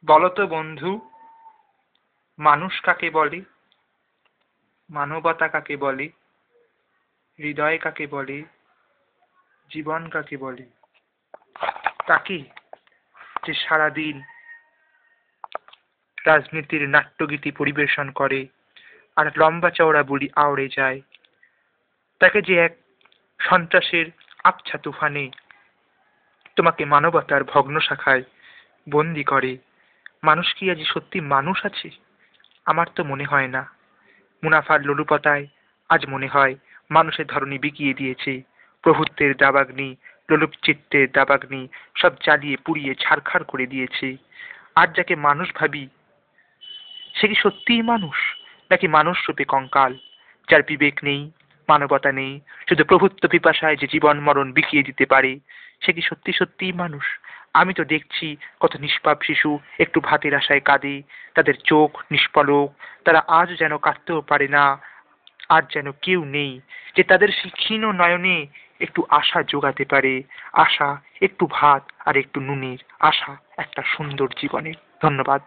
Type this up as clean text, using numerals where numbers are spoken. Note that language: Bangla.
বলতো বন্ধু, মানুষ কাকে বলে? মানবতা কাকে বলে? হৃদয় কাকে বলে? জীবন কাকে বলে? তাকে যে সারাদিন রাজনীতির নাট্যগীতি পরিবেশন করে আর লম্বা চওড়া বুলি আওড়ে যায়, তাকে যে এক সন্ত্রাসের আবছা তুফানে তোমাকে মানবতার ভগ্ন শাখায় বন্দি করে, মানুষ কি আজ সত্যি মানুষ আছে? আমার তো মনে হয় না। মুনাফার লোলুপতায় আজ মনে হয় মানুষের ধরনী বিকিয়ে দিয়েছে। প্রভুত্বের দাবাগ্নি, লোলুপ চিত্তের দাবাগ্নি সব জ্বালিয়ে পুড়িয়ে ছারখার করে দিয়েছে। আর যাকে মানুষ ভাবি, সে কি সত্যিই মানুষ, নাকি মানুষ রূপে কঙ্কাল, যার বিবেক নেই, মানবতা নেই, শুধু প্রভুত্ব পিপাসায় যে জীবন মরণ বিকিয়ে দিতে পারে, সে কি সত্যি সত্যিই মানুষ? আমি তো দেখছি কত নিষ্পাপ শিশু একটু ভাতের আশায় কাঁদে, তাদের চোখ নিষ্পলক, তারা আজ যেন কাঁদতেও পারে না। আর যেন কেউ নেই যে তাদের সেই ক্ষীণ নয়নে একটু আশা জোগাতে পারে। আশা, একটু ভাত আর একটু নুনের আশা একটা সুন্দর জীবনের। ধন্যবাদ।